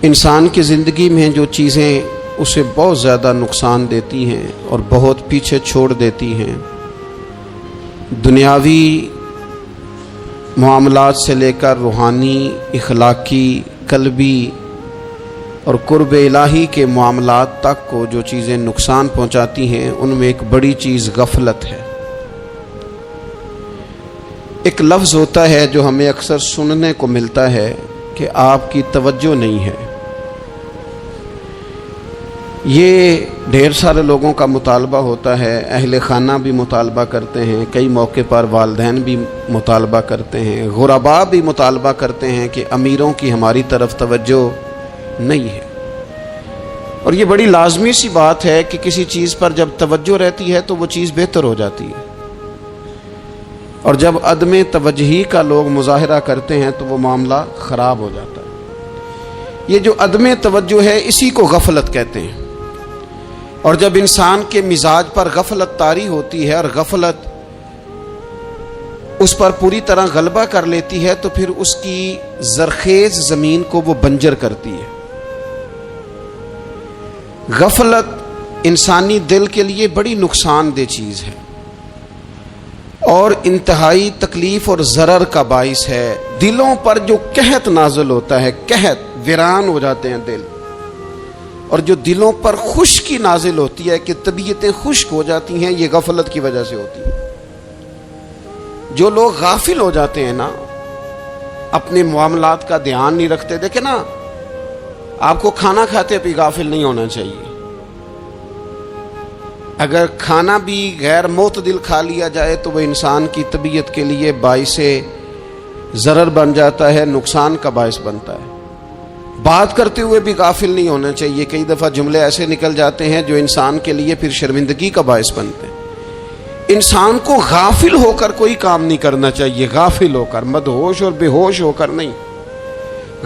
انسان کی زندگی میں جو چیزیں اسے بہت زیادہ نقصان دیتی ہیں اور بہت پیچھے چھوڑ دیتی ہیں، دنیاوی معاملات سے لے کر روحانی، اخلاقی، قلبی اور قرب الہی کے معاملات تک کو جو چیزیں نقصان پہنچاتی ہیں، ان میں ایک بڑی چیز غفلت ہے۔ ایک لفظ ہوتا ہے جو ہمیں اکثر سننے کو ملتا ہے کہ آپ کی توجہ نہیں ہے۔ یہ ڈھیر سارے لوگوں کا مطالبہ ہوتا ہے، اہل خانہ بھی مطالبہ کرتے ہیں، کئی موقع پر والدین بھی مطالبہ کرتے ہیں، غرباء بھی مطالبہ کرتے ہیں کہ امیروں کی ہماری طرف توجہ نہیں ہے۔ اور یہ بڑی لازمی سی بات ہے کہ کسی چیز پر جب توجہ رہتی ہے تو وہ چیز بہتر ہو جاتی ہے، اور جب عدم توجہی کا لوگ مظاہرہ کرتے ہیں تو وہ معاملہ خراب ہو جاتا ہے۔ یہ جو عدم توجہ ہے اسی کو غفلت کہتے ہیں، اور جب انسان کے مزاج پر غفلت طاری ہوتی ہے اور غفلت اس پر پوری طرح غلبہ کر لیتی ہے تو پھر اس کی زرخیز زمین کو وہ بنجر کرتی ہے۔ غفلت انسانی دل کے لیے بڑی نقصان دہ چیز ہے اور انتہائی تکلیف اور ضرر کا باعث ہے۔ دلوں پر جو قحط نازل ہوتا ہے، قحط، ویران ہو جاتے ہیں دل، اور جو دلوں پر خشکی نازل ہوتی ہے کہ طبیعتیں خشک ہو جاتی ہیں، یہ غفلت کی وجہ سے ہوتی ہے۔ جو لوگ غافل ہو جاتے ہیں نا، اپنے معاملات کا دھیان نہیں رکھتے، دیکھیں نا، آپ کو کھانا کھاتے بھی غافل نہیں ہونا چاہیے۔ اگر کھانا بھی غیر معتدل کھا لیا جائے تو وہ انسان کی طبیعت کے لیے باعث ضرر بن جاتا ہے، نقصان کا باعث بنتا ہے۔ بات کرتے ہوئے بھی غافل نہیں ہونا چاہیے، کئی دفعہ جملے ایسے نکل جاتے ہیں جو انسان کے لیے پھر شرمندگی کا باعث بنتے ہیں۔ انسان کو غافل ہو کر کوئی کام نہیں کرنا چاہیے، غافل ہو کر، مدہوش اور بے ہوش ہو کر نہیں۔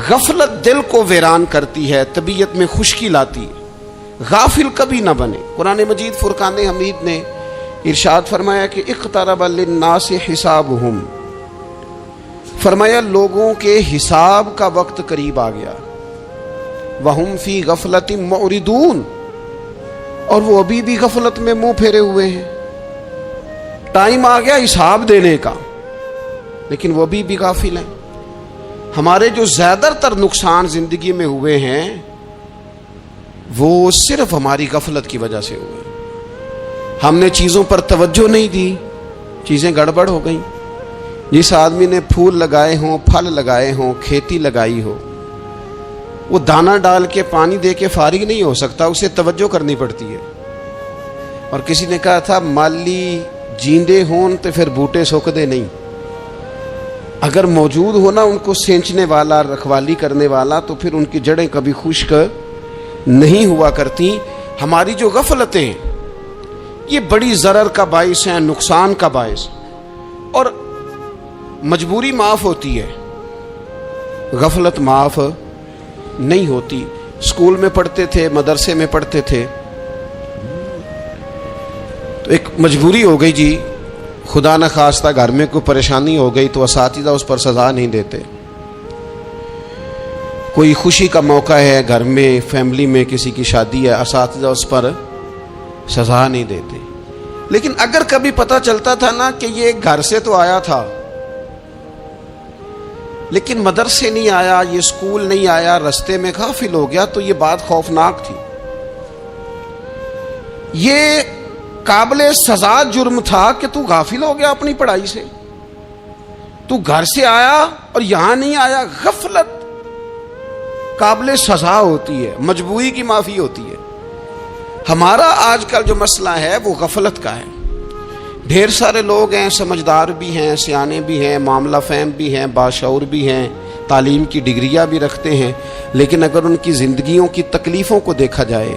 غفلت دل کو ویران کرتی ہے، طبیعت میں خشکی لاتی ہے۔ غافل کبھی نہ بنے۔ قرآن مجید فرقان حمید نے ارشاد فرمایا کہ اقترب للناس حسابہم، فرمایا لوگوں کے حساب کا وقت قریب آ گیا، وہم فی غفلت معرضون، اور وہ ابھی بھی غفلت میں منہ پھیرے ہوئے ہیں۔ ٹائم آ گیا حساب دینے کا، لیکن وہ ابھی بھی غافل ہیں۔ ہمارے جو زیادہ تر نقصان زندگی میں ہوئے ہیں وہ صرف ہماری غفلت کی وجہ سے ہوئے۔ ہم نے چیزوں پر توجہ نہیں دی، چیزیں گڑبڑ ہو گئیں۔ جس آدمی نے پھول لگائے ہوں، پھل لگائے ہوں، کھیتی لگائی ہو، وہ دانہ ڈال کے پانی دے کے فارغ نہیں ہو سکتا، اسے توجہ کرنی پڑتی ہے۔ اور کسی نے کہا تھا مالی جیندے ہون تو پھر بوٹے سوکھدے نہیں۔ اگر موجود ہونا ان کو سینچنے والا، رکھوالی کرنے والا، تو پھر ان کی جڑیں کبھی خشک نہیں ہوا کرتی۔ ہماری جو غفلتیں ہیں یہ بڑی ضرر کا باعث ہیں، نقصان کا باعث، اور مجبوری معاف ہوتی ہے، غفلت معاف نہیں ہوتی۔ اسکول میں پڑھتے تھے، مدرسے میں پڑھتے تھے، تو ایک مجبوری ہو گئی جی، خدا نہ خواستہ گھر میں کوئی پریشانی ہو گئی تو اساتذہ اس پر سزا نہیں دیتے۔ کوئی خوشی کا موقع ہے گھر میں، فیملی میں کسی کی شادی ہے، اساتذہ اس پر سزا نہیں دیتے۔ لیکن اگر کبھی پتہ چلتا تھا نا کہ یہ گھر سے تو آیا تھا لیکن مدرسے نہیں آیا، یہ اسکول نہیں آیا، رستے میں غافل ہو گیا، تو یہ بات خوفناک تھی۔ یہ قابل سزا جرم تھا کہ تو غافل ہو گیا اپنی پڑھائی سے، تو گھر سے آیا اور یہاں نہیں آیا۔ غفلت قابل سزا ہوتی ہے، مجبوری کی معافی ہوتی ہے۔ ہمارا آج کل جو مسئلہ ہے وہ غفلت کا ہے۔ ڈھیر سارے لوگ ہیں، سمجھدار بھی ہیں، سیانے بھی ہیں، معاملہ فہم بھی ہیں، باشعور بھی ہیں، تعلیم کی ڈگریاں بھی رکھتے ہیں، لیکن اگر ان کی زندگیوں کی تکلیفوں کو دیکھا جائے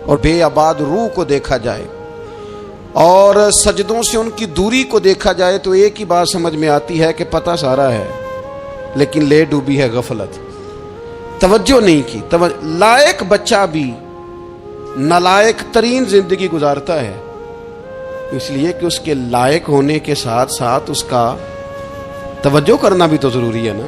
اور بے آباد روح کو دیکھا جائے اور سجدوں سے ان کی دوری کو دیکھا جائے تو ایک ہی بات سمجھ میں آتی ہے کہ پتہ سارا ہے لیکن لے ڈوبی ہے غفلت، توجہ نہیں کی۔ لائق بچہ بھی نالائق ترین زندگی گزارتا ہے، اس لیے کہ اس کے لائق ہونے کے ساتھ ساتھ اس کا توجہ کرنا بھی تو ضروری ہے نا۔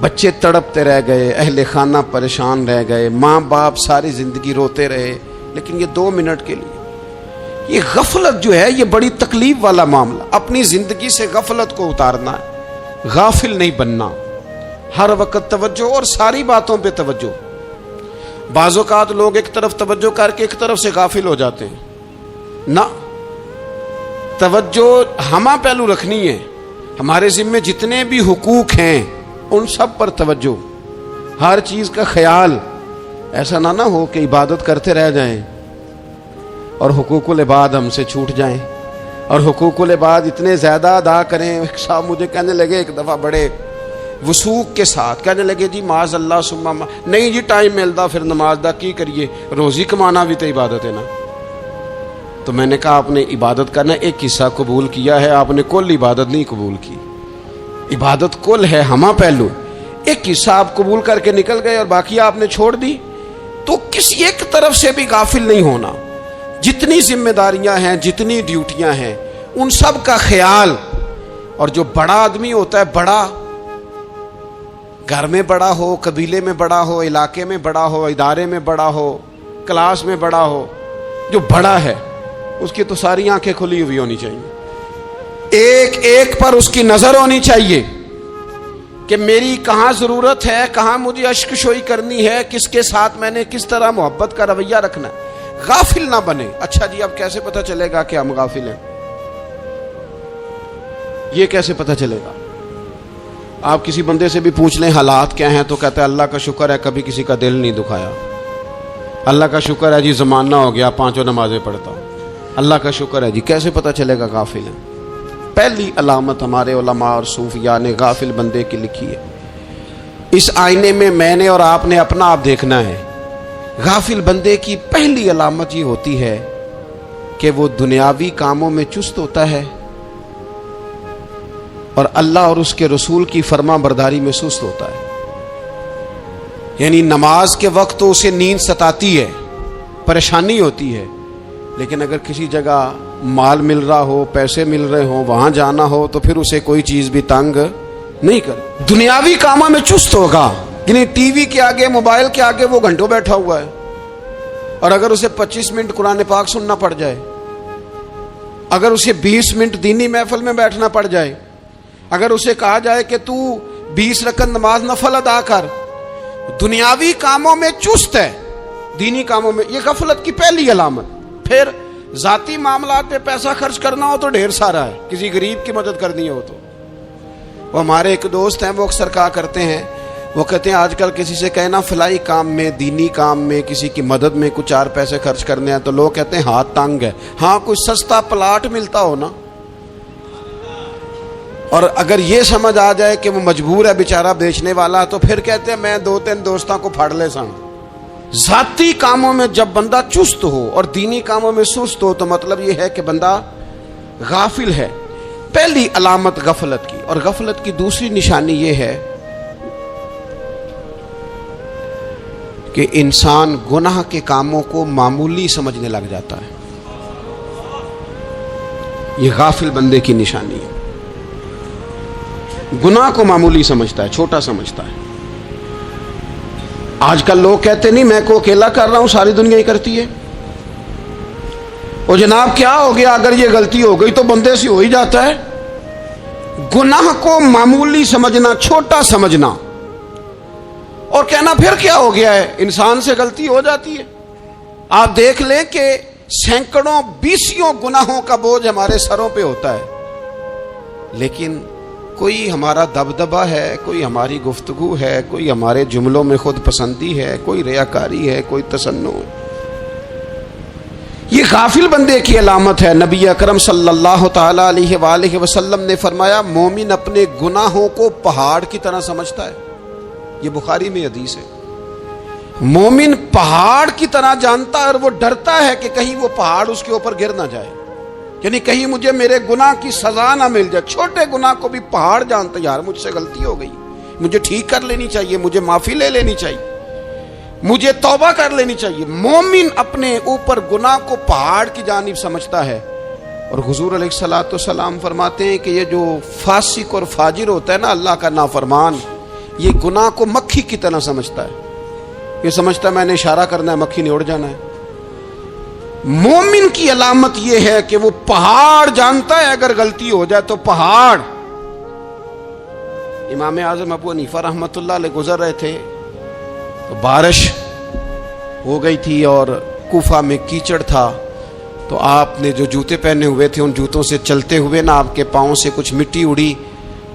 بچے تڑپتے رہ گئے، اہل خانہ پریشان رہ گئے، ماں باپ ساری زندگی روتے رہے، لیکن یہ 2 منٹ کے لیے یہ غفلت جو ہے یہ بڑی تکلیف والا معاملہ. اپنی زندگی سے غفلت کو اتارنا ہے، غافل نہیں بننا، ہر وقت توجہ اور ساری باتوں پہ توجہ. بعض اوقات لوگ ایک طرف توجہ کر کے ایک طرف سے غافل ہو جاتے ہیں. نہ، توجہ ہمہ پہلو رکھنی ہے. ہمارے ذمے جتنے بھی حقوق ہیں ان سب پر توجہ، ہر چیز کا خیال. ایسا نہ ہو کہ عبادت کرتے رہ جائیں اور حقوق العباد ہم سے چھوٹ جائیں، اور حقوق العباد اتنے زیادہ ادا کریں. صاحب مجھے کہنے لگے ایک دفعہ بڑے وثوق کے ساتھ کہنے لگے جی معاذ اللہ ثم نہیں جی ٹائم ملتا پھر نماز دا کی کریے، روزی کمانا بھی تو عبادت ہے نا. تو میں نے کہا آپ نے عبادت کرنا ایک حصہ قبول کیا ہے، آپ نے کل عبادت نہیں قبول کی. عبادت کل ہے، ہمہ پہلو. ایک حصہ آپ قبول کر کے نکل گئے اور باقی آپ نے چھوڑ دی. تو کسی ایک طرف سے بھی غافل نہیں ہونا. جتنی ذمہ داریاں ہیں، جتنی ڈیوٹیاں ہیں، ان سب کا خیال. اور جو بڑا آدمی ہوتا ہے، بڑا گھر میں بڑا ہو، قبیلے میں بڑا ہو، علاقے میں بڑا ہو، ادارے میں بڑا ہو، کلاس میں بڑا ہو، جو بڑا ہے اس کی تو ساری آنکھیں کھلی ہوئی ہونی چاہیے. ایک ایک پر اس کی نظر ہونی چاہیے کہ میری کہاں ضرورت ہے، کہاں مجھے اشک شوئی کرنی ہے، کس کے ساتھ میں نے کس طرح محبت کا رویہ رکھنا ہے. غافل نہ بنے. اچھا جی اب کیسے پتہ چلے گا کہ ہم غافل ہیں؟ یہ کیسے پتہ چلے گا؟ آپ کسی بندے سے بھی پوچھ لیں حالات کیا ہیں تو کہتا ہے اللہ کا شکر ہے کبھی کسی کا دل نہیں دکھایا، اللہ کا شکر ہے جی زمانہ ہو گیا 5 نمازیں پڑھتا ہوں، اللہ کا شکر ہے جی. کیسے پتہ چلے گا غافل ہیں؟ پہلی علامت ہمارے علماء اور صوفیاء نے غافل بندے کی لکھی ہے. اس آئینے میں نے اور آپ نے اپنا آپ دیکھنا ہے. غافل بندے کی پہلی علامت یہ ہوتی ہے کہ وہ دنیاوی کاموں میں چست ہوتا ہے اور اللہ اور اس کے رسول کی فرما برداری میں سست ہوتا ہے. یعنی نماز کے وقت تو اسے نیند ستاتی ہے، پریشانی ہوتی ہے، لیکن اگر کسی جگہ مال مل رہا ہو، پیسے مل رہے ہوں، وہاں جانا ہو تو پھر اسے کوئی چیز بھی تنگ نہیں کرے. دنیاوی کاموں میں چست ہوگا، یعنی ٹی وی کے آگے، موبائل کے آگے وہ گھنٹوں بیٹھا ہوا ہے. اور اگر اسے 25 منٹ قرآن پاک سننا پڑ جائے، اگر اسے 20 منٹ دینی محفل میں بیٹھنا پڑ جائے، اگر اسے کہا جائے کہ تو 20 رکعت نماز نفل ادا کر، دنیاوی کاموں میں چست ہے، دینی کاموں میں، یہ غفلت کی پہلی علامت. پھر ذاتی معاملات پہ پیسہ خرچ کرنا ہو تو ڈھیر سارا ہے، کسی غریب کی مدد کرنی ہو تو. وہ ہمارے ایک دوست ہیں، وہ اکثر کہا کرتے ہیں، وہ کہتے ہیں آج کل کسی سے کہنا فلائی کام میں، دینی کام میں، کسی کی مدد میں کچھ 4 پیسے خرچ کرنے ہیں تو لوگ کہتے ہیں ہاتھ تنگ ہے. ہاں کوئی سستا پلاٹ ملتا ہو نا، اور اگر یہ سمجھ آ جائے کہ وہ مجبور ہے بیچارہ بیچنے والا، تو پھر کہتے ہیں میں 2-3 دوستوں کو پھاڑ لے سن. ذاتی کاموں میں جب بندہ چست ہو اور دینی کاموں میں سست ہو تو مطلب یہ ہے کہ بندہ غافل ہے. پہلی علامت غفلت کی. اور غفلت کی دوسری نشانی یہ ہے کہ انسان گناہ کے کاموں کو معمولی سمجھنے لگ جاتا ہے. یہ غافل بندے کی نشانی ہے. گناہ کو معمولی سمجھتا ہے، چھوٹا سمجھتا ہے. آج کل لوگ کہتے نہیں میں کو اکیلا کر رہا ہوں، ساری دنیا ہی کرتی ہے. اور جناب کیا ہو گیا، اگر یہ غلطی ہو گئی تو بندے سے ہو ہی جاتا ہے. گناہ کو معمولی سمجھنا، چھوٹا سمجھنا اور کہنا پھر کیا ہو گیا ہے، انسان سے غلطی ہو جاتی ہے. آپ دیکھ لیں کہ سینکڑوں بیسیوں گناہوں کا بوجھ ہمارے سروں پہ ہوتا ہے، لیکن کوئی ہمارا دبدبہ ہے، کوئی ہماری گفتگو ہے، کوئی ہمارے جملوں میں خود پسندی ہے، کوئی ریاکاری ہے، کوئی تصنع ہے. یہ غافل بندے کی علامت ہے. نبی اکرم صلی اللہ تعالی علیہ وآلہ وسلم نے فرمایا مومن اپنے گناہوں کو پہاڑ کی طرح سمجھتا ہے. یہ بخاری میں حدیث ہے. مومن پہاڑ کی طرح جانتا ہے اور وہ ڈرتا ہے کہ کہیں وہ پہاڑ اس کے اوپر گر نہ جائے، یعنی کہیں مجھے میرے گناہ کی سزا نہ مل جائے. چھوٹے گناہ کو بھی پہاڑ جانتا، یار مجھ سے غلطی ہو گئی، مجھے ٹھیک کر لینی چاہیے، مجھے معافی لے لینی چاہیے، مجھے توبہ کر لینی چاہیے. مومن اپنے اوپر گناہ کو پہاڑ کی جانب سمجھتا ہے. اور حضور علیہ الصلوۃ والسلام فرماتے ہیں کہ یہ جو فاسق اور فاجر ہوتا ہے نا، اللہ کا نافرمان، یہ گناہ کو مکھی کی طرح سمجھتا ہے، یہ سمجھتا ہے میں نے اشارہ کرنا ہے مکھی نے اڑ جانا ہے۔ مومن کی علامت یہ ہے کہ وہ پہاڑ جانتا ہے اگر غلطی ہو جائے تو پہاڑ۔ امام اعظم ابو حنیفہ رحمۃ اللہ علیہ گزر رہے تھے تو بارش ہو گئی تھی اور کوفہ میں کیچڑ تھا، تو آپ نے جو جوتے پہنے ہوئے تھے ان جوتوں سے چلتے ہوئے نا آپ کے پاؤں سے کچھ مٹی اڑی،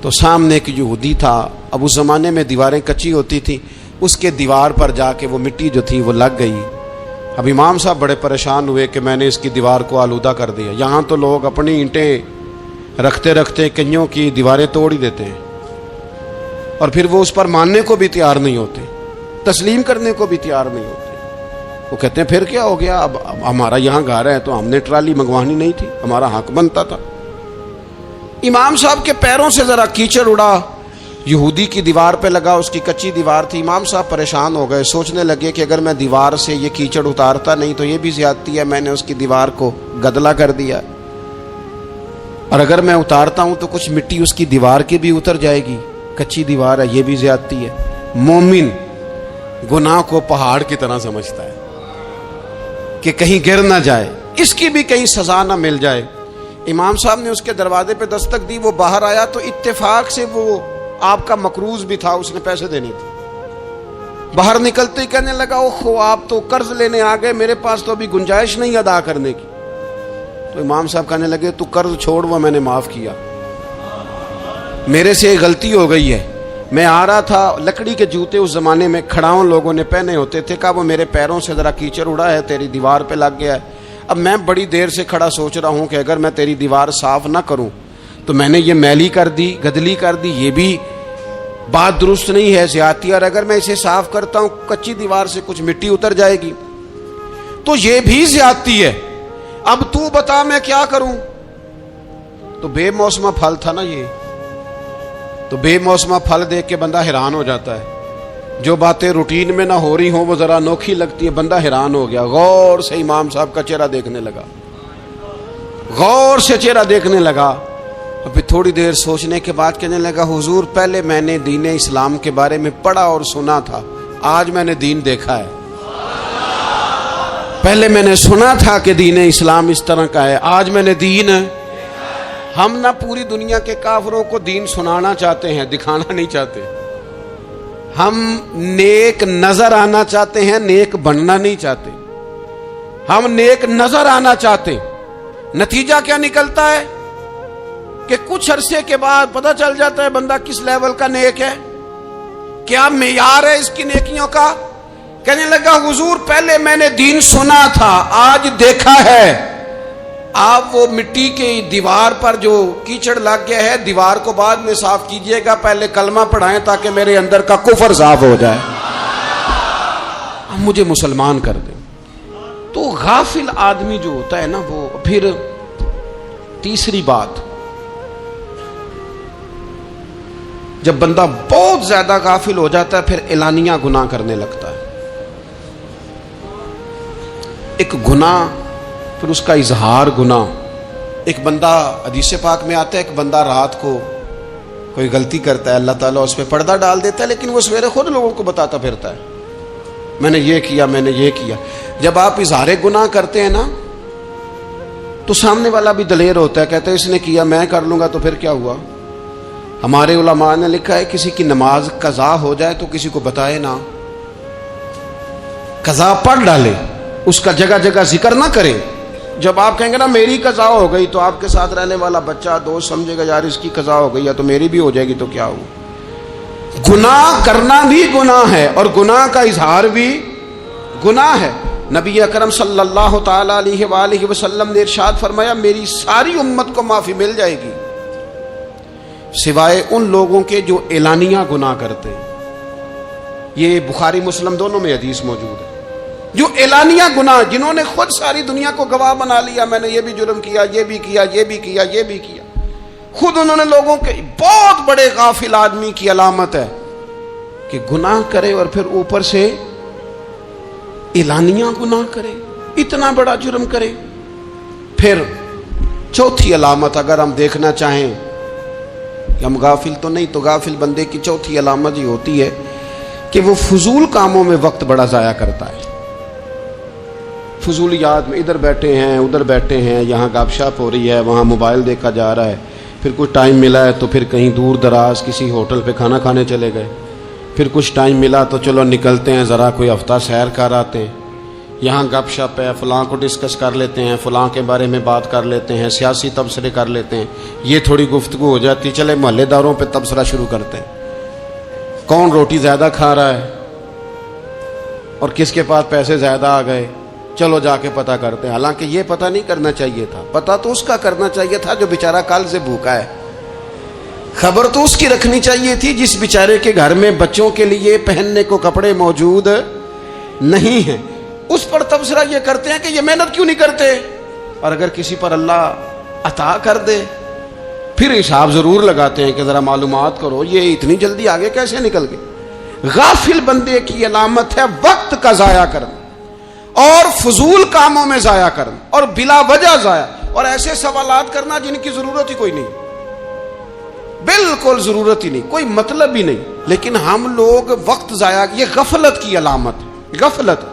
تو سامنے ایک یہودی تھا، اب اس زمانے میں دیواریں کچی ہوتی تھی، اس کے دیوار پر جا کے وہ مٹی جو تھی وہ لگ گئی۔ اب امام صاحب بڑے پریشان ہوئے کہ میں نے اس کی دیوار کو آلودہ کر دیا۔ یہاں تو لوگ اپنی اینٹیں رکھتے رکھتے کئیوں کی دیواریں توڑ ہی دیتے ہیں، اور پھر وہ اس پر ماننے کو بھی تیار نہیں ہوتے، تسلیم کرنے کو بھی تیار نہیں ہوتے۔ وہ کہتے ہیں پھر کیا ہو گیا، اب ہمارا یہاں گھر ہے تو ہم نے ٹرالی منگوانی نہیں تھی، ہمارا حق بنتا تھا۔ امام صاحب کے پیروں سے ذرا کیچڑ اڑا، یہودی کی دیوار پہ لگا، اس کی کچی دیوار تھی۔ امام صاحب پریشان ہو گئے، سوچنے لگے کہ اگر میں دیوار سے یہ کیچڑ اتارتا نہیں تو یہ بھی زیادتی ہے، میں نے اس کی دیوار کو گدلا کر دیا، اور اگر میں اتارتا ہوں تو کچھ مٹی اس کی دیوار کی بھی اتر جائے گی، کچی دیوار ہے، یہ بھی زیادتی ہے۔ مومن گناہ کو پہاڑ کی طرح سمجھتا ہے کہ کہیں گر نہ جائے، اس کی بھی کہیں سزا نہ مل جائے۔ امام صاحب نے اس کے دروازے پہ دستک دی، وہ باہر آیا تو اتفاق سے وہ آپ کا مقروض بھی تھا، اس نے پیسے دینے تھے۔ باہر نکلتے ہی کہنے لگا اوہو آپ تو قرض لینے آ گئے، میرے پاس تو ابھی گنجائش نہیں ادا کرنے کی۔ تو امام صاحب کہنے لگے تو قرض چھوڑ، وہ میں نے معاف کیا، میرے سے غلطی ہو گئی ہے، میں آ رہا تھا، لکڑی کے جوتے اس زمانے میں کھڑاؤں لوگوں نے پہنے ہوتے تھے، کہا وہ میرے پیروں سے ذرا کیچڑ اڑا ہے، تیری دیوار پہ لگ گیا ہے۔ اب میں بڑی دیر سے کھڑا سوچ رہا ہوں کہ اگر میں تیری دیوار صاف نہ کروں تو میں نے یہ میلی کر دی، گدلی کر دی، یہ بھی بات درست نہیں ہے، زیادتی، اور اگر میں اسے صاف کرتا ہوں کچی دیوار سے کچھ مٹی اتر جائے گی تو یہ بھی زیادتی ہے، اب تو بتا میں کیا کروں۔ تو بے موسمہ پھل تھا نا یہ، تو بے موسمہ پھل دیکھ کے بندہ حیران ہو جاتا ہے، جو باتیں روٹین میں نہ ہو رہی ہوں وہ ذرا انوکھی لگتی ہے، بندہ حیران ہو گیا، غور سے امام صاحب کا چہرہ دیکھنے لگا، غور سے چہرہ دیکھنے لگا، اور پھر تھوڑی دیر سوچنے کے بعد کہنے لگا حضور پہلے میں نے دین اسلام کے بارے میں پڑھا اور سنا تھا، آج میں نے دین دیکھا ہے۔ پہلے میں نے سنا تھا کہ دین اسلام اس طرح کا ہے، آج میں نے دین۔ ہم نہ پوری دنیا کے کافروں کو دین سنانا چاہتے ہیں، دکھانا نہیں چاہتے، ہم نیک نظر آنا چاہتے ہیں، نیک بننا نہیں چاہتے، ہم نیک نظر آنا چاہتے۔ نتیجہ کیا نکلتا ہے کہ کچھ عرصے کے بعد پتہ چل جاتا ہے بندہ کس لیول کا نیک ہے، کیا معیار ہے اس کی نیکیوں کا۔ کہنے لگا حضور پہلے میں نے دین سنا تھا، آج دیکھا ہے۔ آپ وہ مٹی کی دیوار پر جو کیچڑ لگ گیا ہے، دیوار کو بعد میں صاف کیجئے گا، پہلے کلمہ پڑھائیں تاکہ میرے اندر کا کفر صاف ہو جائے، مجھے مسلمان کر دیں۔ تو غافل آدمی جو ہوتا ہے نا وہ پھر تیسری بات، جب بندہ بہت زیادہ غافل ہو جاتا ہے پھر اعلانیہ گناہ کرنے لگتا ہے۔ ایک گناہ پھر اس کا اظہار گناہ۔ ایک بندہ حدیث پاک میں آتا ہے، ایک بندہ رات کو کوئی غلطی کرتا ہے، اللہ تعالیٰ اس پہ پردہ ڈال دیتا ہے، لیکن وہ سویرے خود لوگوں کو بتاتا پھرتا ہے میں نے یہ کیا، میں نے یہ کیا۔ جب آپ اظہار گناہ کرتے ہیں نا تو سامنے والا بھی دلیر ہوتا ہے، کہتا ہے اس نے کیا میں کر لوں گا تو پھر کیا ہوا۔ ہمارے علماء نے لکھا ہے کسی کی نماز قضا ہو جائے تو کسی کو بتائے نہ، قضا پڑھ ڈالے، اس کا جگہ جگہ ذکر نہ کرے۔ جب آپ کہیں گے نا میری قضا ہو گئی تو آپ کے ساتھ رہنے والا بچہ دوست سمجھے گا یار اس کی قضا ہو گئی ہے تو میری بھی ہو جائے گی تو کیا ہو۔ گناہ کرنا بھی گناہ ہے اور گناہ کا اظہار بھی گناہ ہے۔ نبی اکرم صلی اللہ تعالی علیہ وآلہ وسلم نے ارشاد فرمایا میری ساری امت کو معافی مل جائے گی سوائے ان لوگوں کے جو اعلانیہ گناہ کرتے ہیں۔ یہ بخاری مسلم دونوں میں حدیث موجود ہے۔ جو اعلانیہ گناہ، جنہوں نے خود ساری دنیا کو گواہ بنا لیا، میں نے یہ بھی جرم کیا، یہ بھی کیا، یہ بھی کیا، یہ بھی کیا، خود انہوں نے لوگوں کے، بہت بڑے غافل آدمی کی علامت ہے کہ گناہ کرے اور پھر اوپر سے اعلانیہ گناہ کرے، اتنا بڑا جرم کرے۔ پھر چوتھی علامت اگر ہم دیکھنا چاہیں کہ ہم غافل تو نہیں. تو غافل بندے کی چوتھی علامت یہ ہوتی ہے کہ وہ فضول کاموں میں وقت بڑا ضائع کرتا ہے. فضولیات میں ادھر بیٹھے ہیں ادھر بیٹھے ہیں, یہاں گپ شپ ہو رہی ہے, وہاں موبائل دیکھا جا رہا ہے, پھر کچھ ٹائم ملا ہے تو پھر کہیں دور دراز کسی ہوٹل پہ کھانا کھانے چلے گئے, پھر کچھ ٹائم ملا تو چلو نکلتے ہیں ذرا کوئی ہفتہ سیر کر آتے ہیں, یہاں گپ شپ ہے, فلاں کو ڈسکس کر لیتے ہیں, فلاں کے بارے میں بات کر لیتے ہیں, سیاسی تبصرے کر لیتے ہیں, یہ تھوڑی گفتگو ہو جاتی, چلے محلے داروں پہ تبصرہ شروع کرتے ہیں, کون روٹی زیادہ کھا رہا ہے اور کس کے پاس پیسے زیادہ آ گئے, چلو جا کے پتہ کرتے ہیں. حالانکہ یہ پتہ نہیں کرنا چاہیے تھا, پتہ تو اس کا کرنا چاہیے تھا جو بیچارہ کل سے بھوکا ہے. خبر تو اس کی رکھنی چاہیے تھی جس بیچارے کے گھر میں بچوں کے لیے پہننے کو کپڑے موجود نہیں ہیں. اس پر تبصرہ یہ کرتے ہیں کہ یہ محنت کیوں نہیں کرتے, اور اگر کسی پر اللہ عطا کر دے پھر حساب ضرور لگاتے ہیں کہ ذرا معلومات کرو یہ اتنی جلدی آگے کیسے نکل گئے. غافل بندے کی علامت ہے وقت کا ضائع کرنا اور فضول کاموں میں ضائع کرنا اور بلا وجہ ضائع, اور ایسے سوالات کرنا جن کی ضرورت ہی کوئی نہیں, بالکل ضرورت ہی نہیں, کوئی مطلب ہی نہیں. لیکن ہم لوگ وقت ضائع, یہ غفلت کی علامت. غفلت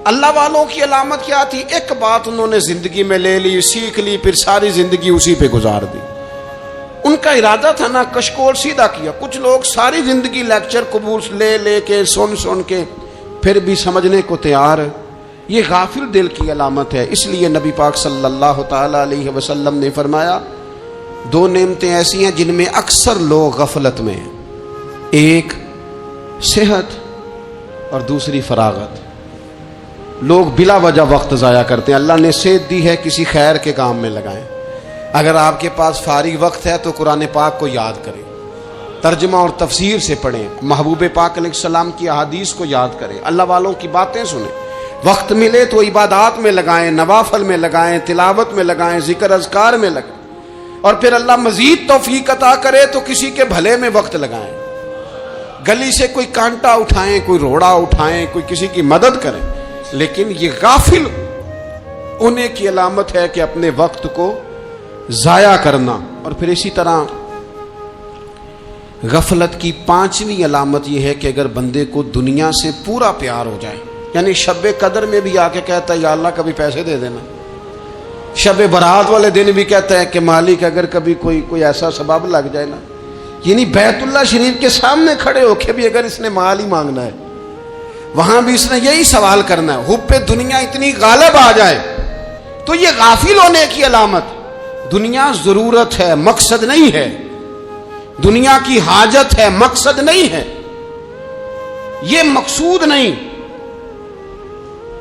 اللہ والوں کی علامت کیا تھی؟ ایک بات انہوں نے زندگی میں لے لی, سیکھ لی, پھر ساری زندگی اسی پہ گزار دی. ان کا ارادہ تھا نا کشکول سیدھا کیا. کچھ لوگ ساری زندگی لیکچر قبول لے کے سن کے پھر بھی سمجھنے کو تیار. یہ غافل دل کی علامت ہے. اس لیے نبی پاک صلی اللہ تعالی علیہ وسلم نے فرمایا دو نعمتیں ایسی ہیں جن میں اکثر لوگ غفلت میں ہیں, ایک صحت اور دوسری فراغت. لوگ بلا وجہ وقت ضائع کرتے ہیں. اللہ نے صحت دی ہے, کسی خیر کے کام میں لگائیں. اگر آپ کے پاس فارغ وقت ہے تو قرآن پاک کو یاد کریں, ترجمہ اور تفسیر سے پڑھیں, محبوب پاک علیہ السلام کی احادیث کو یاد کریں, اللہ والوں کی باتیں سنیں. وقت ملے تو عبادات میں لگائیں, نوافل میں لگائیں, تلاوت میں لگائیں, ذکر اذکار میں لگائیں, اور پھر اللہ مزید توفیق عطا کرے تو کسی کے بھلے میں وقت لگائیں. گلی سے کوئی کانٹا اٹھائیں, کوئی روڑا اٹھائیں, کوئی کسی کی مدد کریں. لیکن یہ غافل ہونے کی علامت ہے کہ اپنے وقت کو ضائع کرنا. اور پھر اسی طرح غفلت کی پانچویں علامت یہ ہے کہ اگر بندے کو دنیا سے پورا پیار ہو جائے, یعنی شب قدر میں بھی آ کے کہتا ہے یا اللہ کبھی پیسے دے دینا, شب برات والے دن بھی کہتا ہے کہ مالک اگر کبھی کوئی ایسا سبب لگ جائے نا, یعنی بیت اللہ شریف کے سامنے کھڑے ہو کے بھی اگر اس نے مال ہی مانگنا ہے وہاں بھی اس نے یہی سوال کرنا ہے, حب دنیا اتنی غالب آ جائے. تو یہ غافل ہونے کی علامت. دنیا ضرورت ہے, مقصد نہیں ہے. دنیا کی حاجت ہے, مقصد نہیں ہے. یہ مقصود نہیں.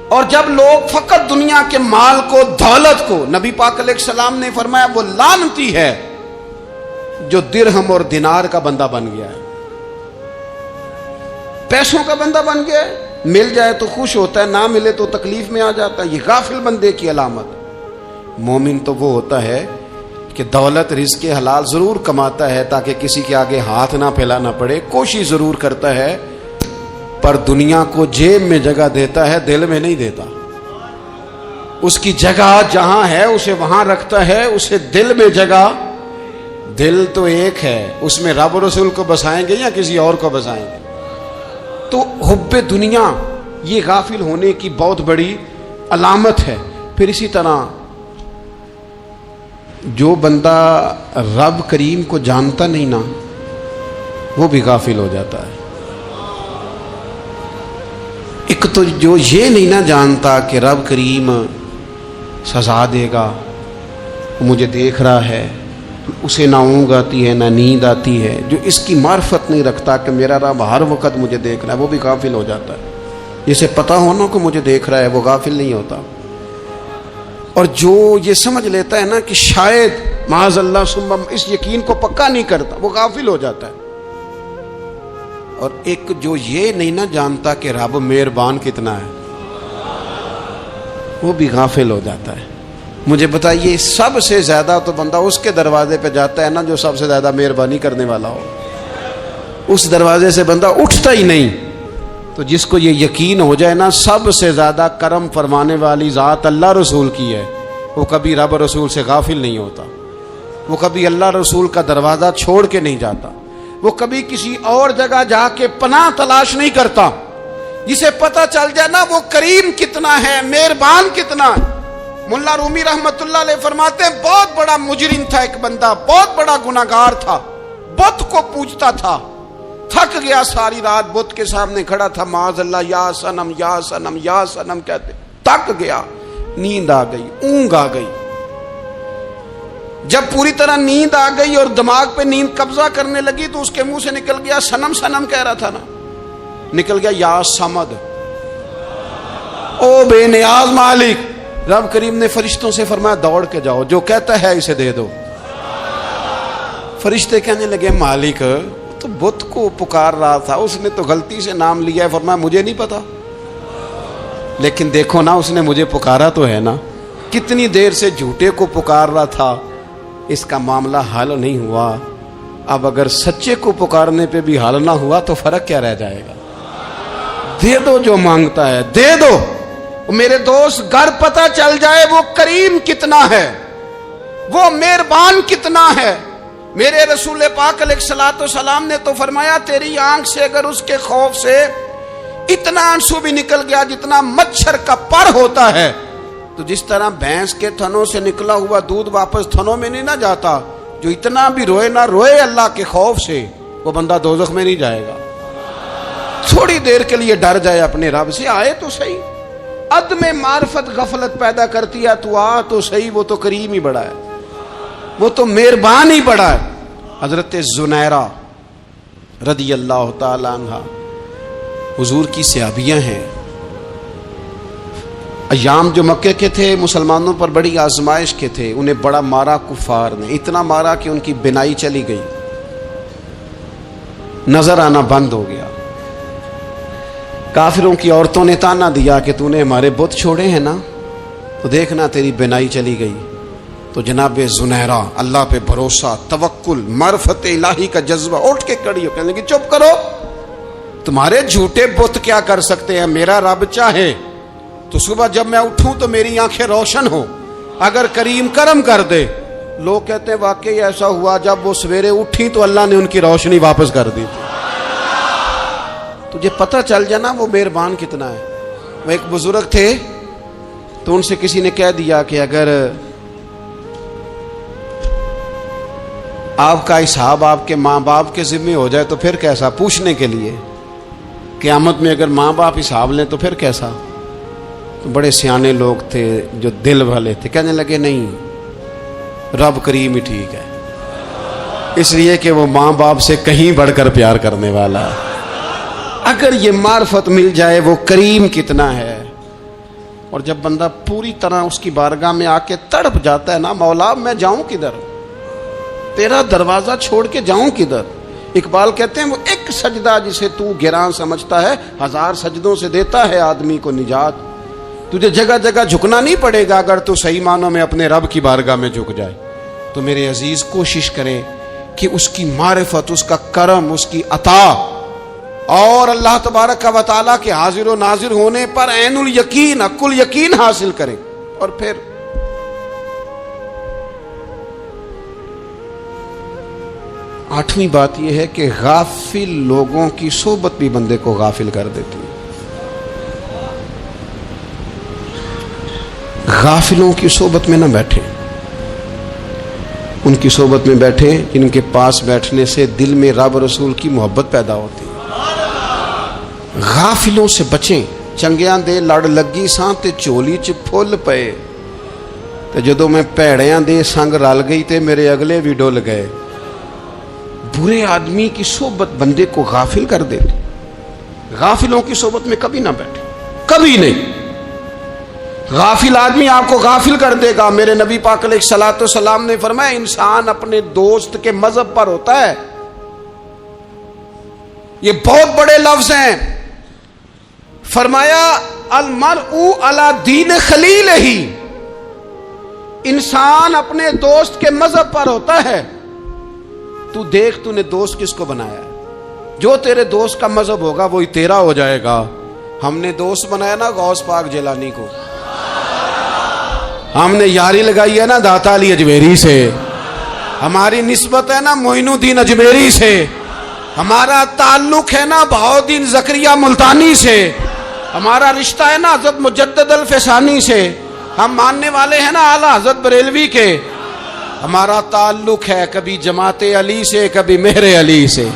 اور جب لوگ فقط دنیا کے مال کو, دولت کو, نبی پاک علیہ السلام نے فرمایا وہ لعنتی ہے جو درہم اور دینار کا بندہ بن گیا ہے, پیسوں کا بندہ بن گیا ہے. مل جائے تو خوش ہوتا ہے, نہ ملے تو تکلیف میں آ جاتا ہے. یہ غافل بندے کی علامت. مومن تو وہ ہوتا ہے کہ دولت رزق حلال ضرور کماتا ہے تاکہ کسی کے آگے ہاتھ نہ پھیلانا پڑے, کوشش ضرور کرتا ہے, پر دنیا کو جیب میں جگہ دیتا ہے, دل میں نہیں دیتا. اس کی جگہ جہاں ہے اسے وہاں رکھتا ہے, اسے دل میں جگہ. دل تو ایک ہے, اس میں رب رسول کو بسائیں گے یا کسی اور کو بسائیں گے. تو حب دنیا یہ غافل ہونے کی بہت بڑی علامت ہے. پھر اسی طرح جو بندہ رب کریم کو جانتا نہیں نا وہ بھی غافل ہو جاتا ہے. ایک تو جو یہ نہیں نہ جانتا کہ رب کریم سزا دے گا, مجھے دیکھ رہا ہے, اسے نہ اونگ آتی ہے نہ نیند آتی ہے, جو اس کی معرفت نہیں رکھتا کہ میرا رب ہر وقت مجھے دیکھ رہا ہے, وہ بھی غافل ہو جاتا ہے. جسے پتہ ہونا کہ مجھے دیکھ رہا ہے وہ غافل نہیں ہوتا. اور جو یہ سمجھ لیتا ہے نا کہ شاید معاذ اللہ ثم, اس یقین کو پکا نہیں کرتا, وہ غافل ہو جاتا ہے. اور ایک جو یہ نہیں نہ جانتا کہ رب مہربان کتنا ہے وہ بھی غافل ہو جاتا ہے. مجھے بتائیے سب سے زیادہ تو بندہ اس کے دروازے پہ جاتا ہے نا جو سب سے زیادہ مہربانی کرنے والا ہو, اس دروازے سے بندہ اٹھتا ہی نہیں. تو جس کو یہ یقین ہو جائے نا سب سے زیادہ کرم فرمانے والی ذات اللہ رسول کی ہے, وہ کبھی رب رسول سے غافل نہیں ہوتا. وہ کبھی اللہ رسول کا دروازہ چھوڑ کے نہیں جاتا، وہ کبھی کسی اور جگہ جا کے پناہ تلاش نہیں کرتا۔ جسے پتہ چل جائے نا وہ کریم کتنا ہے، مہربان کتنا ہے۔ ملا رومی رحمت اللہ علیہ فرماتے ہیں بہت بڑا مجرم تھا ایک بندہ، بہت بڑا گناہگار تھا، بت کو پوجتا تھا، تھک گیا، ساری رات بت کے سامنے کھڑا تھا، معاذ اللہ یا صنم یا صنم یا صنم کہتے، تھک گیا، نیند آ گئی، اونگ آ گئی۔ جب پوری طرح نیند آ گئی اور دماغ پہ نیند قبضہ کرنے لگی تو اس کے منہ سے نکل گیا، صنم صنم کہہ رہا تھا نا، نکل گیا یا صمد، او بے نیاز مالک۔ رب کریم نے فرشتوں سے فرمایا دوڑ کے جاؤ، جو کہتا ہے اسے دے دو۔ فرشتے کہنے لگے مالک تو بت کو پکار رہا تھا، اس نے تو غلطی سے نام لیا ہے۔ فرمایا مجھے نہیں پتا، لیکن دیکھو نا اس نے مجھے پکارا تو ہے نا، کتنی دیر سے جھوٹے کو پکار رہا تھا، اس کا معاملہ حل نہیں ہوا، اب اگر سچے کو پکارنے پہ بھی حل نہ ہوا تو فرق کیا رہ جائے گا؟ دے دو جو مانگتا ہے، دے دو۔ میرے دوست گھر پتہ چل جائے وہ کریم کتنا ہے، وہ مہربان کتنا ہے۔ میرے رسول پاک علیہ الصلوۃ والسلام نے تو فرمایا تیری آنکھ سے اگر اس کے خوف سے اتنا آنسو بھی نکل گیا جتنا مچھر کا پر ہوتا ہے، تو جس طرح بھینس کے تھنوں سے نکلا ہوا دودھ واپس تھنوں میں نہیں نہ جاتا، جو اتنا بھی روئے نہ روئے اللہ کے خوف سے، وہ بندہ دوزخ میں نہیں جائے گا۔ تھوڑی دیر کے لیے ڈر جائے اپنے رب سے، آئے تو صحیح۔ عدم معرفت غفلت پیدا کرتی ہے، تو آ تو صحیح، وہ تو کریم ہی بڑا ہے، وہ تو مہربان ہی بڑا ہے۔ حضرت زنیرہ رضی اللہ تعالی عنہ حضور کی صحابیہ ہیں۔ ایام جو مکے کے تھے مسلمانوں پر بڑی آزمائش کے تھے، انہیں بڑا مارا کفار نے، اتنا مارا کہ ان کی بینائی چلی گئی، نظر آنا بند ہو گیا۔ کافروں کی عورتوں نے تانا دیا کہ تو نے ہمارے بت چھوڑے ہیں نا، تو دیکھنا تیری بینائی چلی گئی۔ تو جناب زنیرہ اللہ پہ بھروسہ، توکل، معرفت الہی کا جذبہ، اٹھ کے کھڑی ہو کہنے لگی چپ کرو، تمہارے جھوٹے بت کیا کر سکتے ہیں، میرا رب چاہے تو صبح جب میں اٹھوں تو میری آنکھیں روشن ہو، اگر کریم کرم کر دے۔ لوگ کہتے ہیں واقعی ایسا ہوا، جب وہ سویرے اٹھی تو اللہ نے ان کی روشنی واپس کر دی تھی۔ تجھے پتہ چل جانا وہ مہربان کتنا ہے۔ وہ ایک بزرگ تھے تو ان سے کسی نے کہہ دیا کہ اگر آپ کا حساب آپ کے ماں باپ کے ذمہ ہو جائے تو پھر کیسا، پوچھنے کے لیے قیامت میں اگر ماں باپ حساب لیں تو پھر کیسا۔ تو بڑے سیانے لوگ تھے جو دل والے تھے، کہنے لگے نہیں، رب کریم ہی ٹھیک ہے، اس لیے کہ وہ ماں باپ سے کہیں بڑھ کر پیار کرنے والا ہے۔ اگر یہ معرفت مل جائے وہ کریم کتنا ہے۔ اور جب بندہ پوری طرح اس کی بارگاہ میں آ کے تڑپ جاتا ہے نا، مولا میں جاؤں کدھر، تیرا دروازہ چھوڑ کے جاؤں کدھر۔ اقبال کہتے ہیں وہ ایک سجدہ جسے تو گراں سمجھتا ہے، 1000 سجدوں سے دیتا ہے آدمی کو نجات۔ تجھے جگہ جگہ جھکنا نہیں پڑے گا اگر تو صحیح معنوں میں اپنے رب کی بارگاہ میں جھک جائے۔ تو میرے عزیز کوشش کرے کہ اس کی معرفت، اس کا کرم، اس کی عطا اور اللہ تبارک و تعالیٰ کے حاضر و ناظر ہونے پر عین الیقین، حق الیقین حاصل کریں۔ اور پھر آٹھویں بات یہ ہے کہ غافل لوگوں کی صحبت بھی بندے کو غافل کر دیتی ہے۔ غافلوں کی صحبت میں نہ بیٹھیں، ان کی صحبت میں بیٹھیں جن کے پاس بیٹھنے سے دل میں رب رسول کی محبت پیدا ہوتی ہے۔ غافلوں سے بچیں۔ چنگیاں دے لڑ لگی ساں تے چولی چ پھل پئے، تے جدوں میں پیڑیاں دے سنگ رل گئی تے میرے اگلے بھی ڈول گئے۔ برے آدمی کی صحبت بندے کو غافل کر دیتی۔ غافلوں کی صحبت میں کبھی نہ بیٹھے، کبھی نہیں۔ غافل آدمی آپ کو غافل کر دے گا۔ میرے نبی پاک علیہ الصلوۃ والسلام نے فرمایا انسان اپنے دوست کے مذہب پر ہوتا ہے۔ یہ بہت بڑے لفظ ہیں۔ فرمایا المرء علی دین خلیلہ، انسان اپنے دوست کے مذہب پر ہوتا ہے۔ تو دیکھ تو نے دوست کس کو بنایا ہے، جو تیرے دوست کا مذہب ہوگا وہی تیرا ہو جائے گا۔ ہم نے دوست بنایا نا غوث پاک جیلانی کو، ہم نے یاری لگائی ہے نا داتا علی اجمیری سے، ہماری نسبت ہے نا معین الدین اجمیری سے، ہمارا تعلق ہے نا بہاؤالدین زکریا ملتانی سے، ہمارا رشتہ ہے نا حضرت مجدد الفسانی سے، ہم ماننے والے ہیں نا اعلیٰ حضرت بریلوی کے، ہمارا تعلق ہے کبھی جماعت علی سے کبھی مہر علی سے،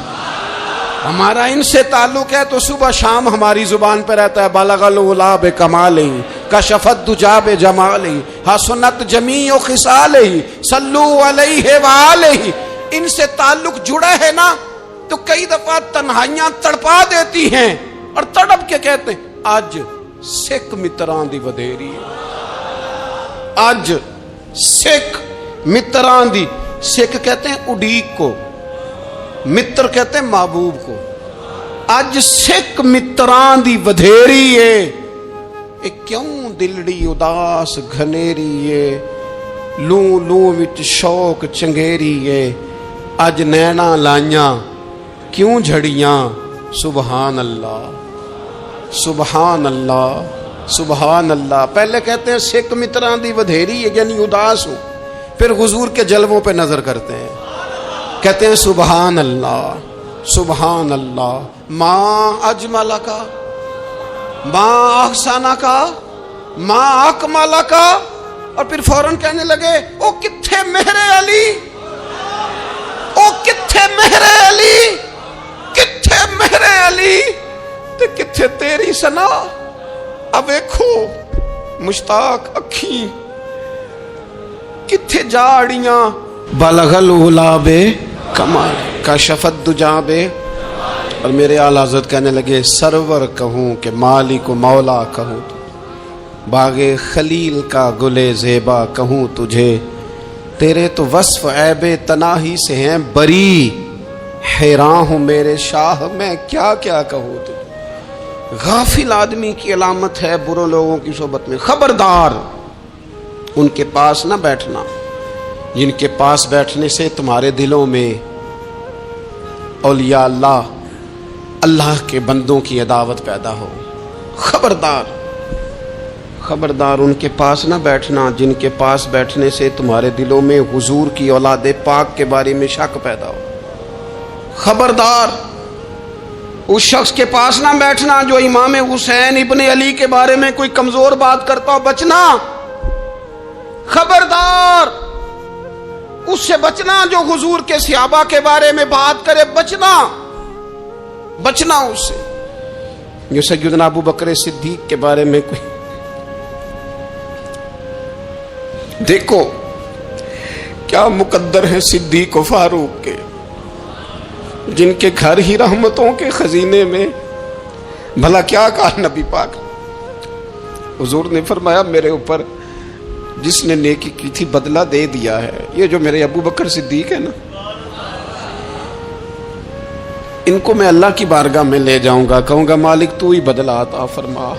ہمارا ان سے تعلق ہے تو صبح شام ہماری زبان پہ رہتا ہے بالغ العلا بکمالہ کشف الدجی بجمالہ حسنت جمیع خصالہ صلو علیہ وآلہ۔ ان سے تعلق جڑا ہے نا تو کئی دفعہ تنہائیاں تڑپا دیتی ہیں اور تڑپ کے کہتے ہیں اج سکھ متراں دی ودھیری ہے، اج سکھ متراں دی، سکھ کہتے ہیں اڈیق کو، متر کہتے ہیں محبوب کو، اج سکھ متراں دی ودھیری ہے، اے کیوں دلڑی اداس گھنیری ہے، لوں لوں وچ شوق چنگیری ہے، اج نینا لائیاں کیوں جھڑیاں، سبحان اللہ سبحان اللہ سبحان اللہ۔ پہلے کہتے ہیں سکھ متراں دی ودھیری ہے یعنی اداس ہوں، پھر حضور کے جلووں پہ نظر کرتے ہیں، کہتے ہیں سبحان اللہ سبحان اللہ، ماں اجمل کا ماں احسانہ کا ماں اکمالہ کا، اور پھر فوراً کہنے لگے او کتھے مہر علی، او کتھے مہر علی، کتھے مہر علی تے کتھے تیری سنا، اب دیکھو مشتاق اکھیں کتھے جاڑیاں، بلغ العلا بکمال کشف الدجی بے، اور میرے اعلیٰ حضرت کہنے لگے سرور کہوں کہ مالک و مولا کہوں، باغ خلیل کا گلے زیبا کہوں تجھے، تیرے تو وصف عیب تناہی سے ہیں بری، حیران ہوں میرے شاہ میں کیا کیا کہوں تجھے۔ غافل آدمی کی علامت ہے برے لوگوں کی صحبت میں، خبردار ان کے پاس نہ بیٹھنا جن کے پاس بیٹھنے سے تمہارے دلوں میں اولیاء اللہ اللہ کے بندوں کی عداوت پیدا ہو، خبردار خبردار ان کے پاس نہ بیٹھنا جن کے پاس بیٹھنے سے تمہارے دلوں میں حضور کی اولاد پاک کے بارے میں شک پیدا ہو، خبردار اس شخص کے پاس نہ بیٹھنا جو امام حسین ابن علی کے بارے میں کوئی کمزور بات کرتا ہو، بچنا، خبردار اس سے بچنا جو حضور کے صحابہ کے بارے میں بات کرے، بچنا بچنا اس سے، جو سیدنا ابو بکر صدیق کے بارے میں کوئی، دیکھو کیا مقدر ہے صدیق و فاروق کے، جن کے گھر ہی رحمتوں کے خزینے میں، بھلا کیا کہا نبی پاک، حضور نے فرمایا میرے اوپر جس نے نیکی کی تھی بدلہ دے دیا ہے، یہ جو میرے ابو بکر صدیق ہے نا، ان کو میں اللہ کی بارگاہ میں لے جاؤں گا، کہوں گا مالک تو ہی بدلہ عطا فرما۔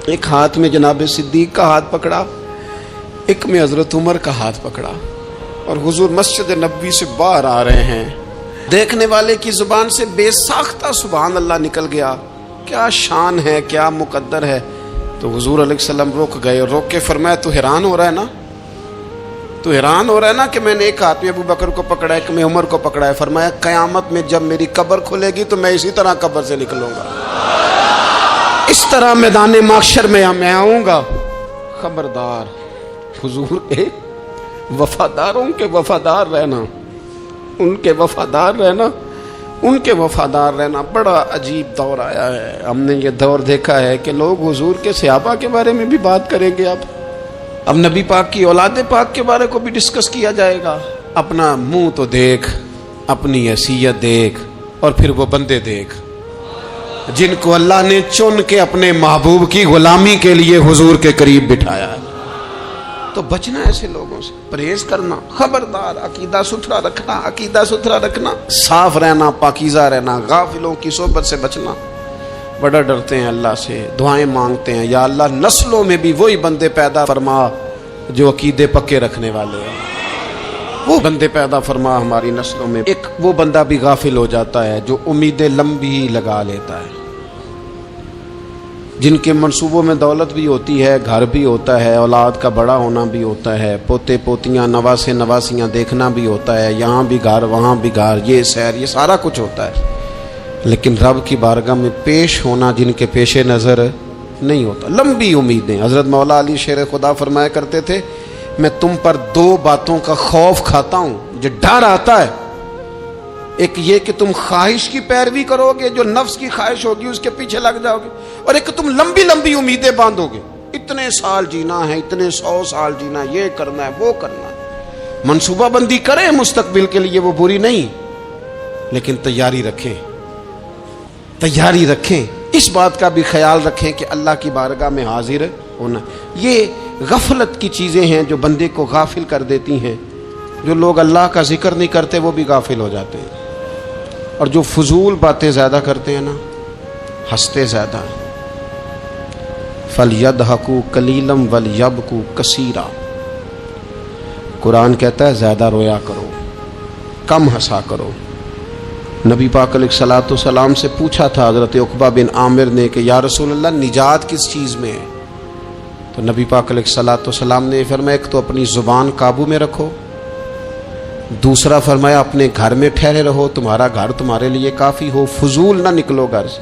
ایک ہاتھ میں جناب صدیق کا ہاتھ پکڑا، ایک میں حضرت عمر کا ہاتھ پکڑا، اور حضور مسجد نبوی سے باہر آ رہے ہیں، دیکھنے والے کی زبان سے بے ساختہ سبحان اللہ نکل گیا، کیا شان ہے کیا مقدر ہے۔ تو حضور علیہ السلام روک گئے، اور روک کے فرمایا تو حیران ہو رہا ہے نا، تو حیران ہو رہا ہے نا کہ میں نے ایک ہاتھ میں ابو بکر کو پکڑا ہے، ایک میں عمر کو پکڑا ہے، فرمایا قیامت میں جب میری قبر کھلے گی تو میں اسی طرح قبر سے نکلوں گا، اس طرح میدان محشر میں آؤں گا، خبردار حضور کے وفاداروں کے وفادار رہنا، ان کے وفادار رہنا، ان کے وفادار رہنا۔ بڑا عجیب دور آیا ہے، ہم نے یہ دور دیکھا ہے کہ لوگ حضور کے صحابہ کے بارے میں بھی بات کریں گے، اب نبی پاک کی اولاد پاک کے بارے کو بھی ڈسکس کیا جائے گا۔ اپنا منہ تو دیکھ، اپنی حیثیت دیکھ، اور پھر وہ بندے دیکھ جن کو اللہ نے چن کے اپنے محبوب کی غلامی کے لیے حضور کے قریب بٹھایا ہے۔ تو بچنا ایسے لوگوں سے، پرہیز کرنا، خبردار عقیدہ ستھرا رکھنا، عقیدہ ستھرا رکھنا، صاف رہنا، پاکیزہ رہنا، غافلوں کی صحبت سے بچنا۔ بڑا ڈرتے ہیں اللہ سے، دعائیں مانگتے ہیں یا اللہ نسلوں میں بھی وہی بندے پیدا فرما جو عقیدے پکے رکھنے والے ہیں، وہ بندے پیدا فرما ہماری نسلوں میں۔ ایک وہ بندہ بھی غافل ہو جاتا ہے جو امیدیں لمبی لگا لیتا ہے، جن کے منصوبوں میں دولت بھی ہوتی ہے, گھر بھی ہوتا ہے, اولاد کا بڑا ہونا بھی ہوتا ہے, پوتے پوتیاں نواسے نواسیاں دیکھنا بھی ہوتا ہے, یہاں بھی گھر وہاں بھی گھر, یہ سیر, یہ سارا کچھ ہوتا ہے, لیکن رب کی بارگاہ میں پیش ہونا جن کے پیش نظر نہیں ہوتا. لمبی امیدیں. حضرت مولا علی شیر خدا فرمایا کرتے تھے, میں تم پر 2 باتوں کا خوف کھاتا ہوں, جو ڈر آتا ہے. ایک یہ کہ تم خواہش کی پیروی کرو گے, جو نفس کی خواہش ہوگی اس کے پیچھے لگ جاؤ گے, اور ایک کہ تم لمبی لمبی امیدیں باندھو گے, اتنے سال جینا ہے, اتنے 100 سال جینا, یہ کرنا ہے, وہ کرنا ہے. منصوبہ بندی کریں مستقبل کے لیے, وہ بری نہیں, لیکن تیاری رکھیں, تیاری رکھیں. اس بات کا بھی خیال رکھیں کہ اللہ کی بارگاہ میں حاضر ہونا. یہ غفلت کی چیزیں ہیں جو بندے کو غافل کر دیتی ہیں. جو لوگ اللہ کا ذکر نہیں کرتے وہ بھی غافل ہو جاتے ہیں, اور جو فضول باتیں زیادہ کرتے ہیں نا, ہنستے زیادہ. فَلْيَضْحَكُوا قَلِيلًا وَلْيَبْكُوا كَثِيرًا. قرآن کہتا ہے زیادہ رویا کرو, کم ہنسا کرو. نبی پاک علیہ الصلوۃ والسلام سے پوچھا تھا حضرت عقبہ بن عامر نے کہ یا رسول اللہ نجات کس چیز میں ہے؟ تو نبی پاک علیہ الصلوۃ والسلام نے فرمایا ایک تو اپنی زبان قابو میں رکھو, دوسرا فرمایا اپنے گھر میں ٹھہرے رہو, تمہارا گھر تمہارے لیے کافی ہو, فضول نہ نکلو گھر سے,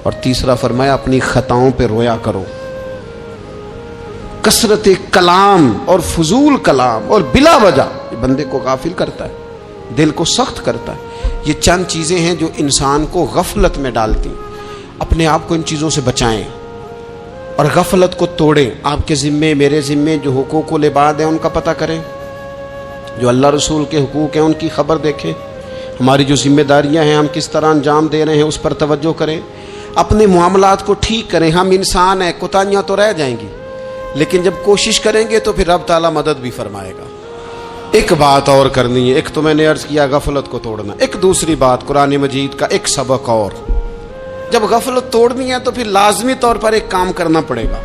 اور تیسرا فرمایا اپنی خطاؤں پہ رویا کرو. کثرت کلام اور فضول کلام اور بلا وجہ یہ بندے کو غافل کرتا ہے, دل کو سخت کرتا ہے. یہ چند چیزیں ہیں جو انسان کو غفلت میں ڈالتی. اپنے آپ کو ان چیزوں سے بچائیں اور غفلت کو توڑیں. آپ کے ذمے, میرے ذمے جو حقوق العباد ہیں ان کا پتہ کریں, جو اللہ رسول کے حقوق ہیں ان کی خبر دیکھیں, ہماری جو ذمہ داریاں ہیں ہم کس طرح انجام دے رہے ہیں اس پر توجہ کریں. اپنے معاملات کو ٹھیک کریں. ہم انسان ہیں, کوتاہیاں تو رہ جائیں گی, لیکن جب کوشش کریں گے تو پھر رب تعالیٰ مدد بھی فرمائے گا. ایک بات اور کرنی ہے, ایک تو میں نے عرض کیا غفلت کو توڑنا, ایک دوسری بات قرآن مجید کا ایک سبق اور. جب غفلت توڑنی ہے تو پھر لازمی طور پر ایک کام کرنا پڑے گا.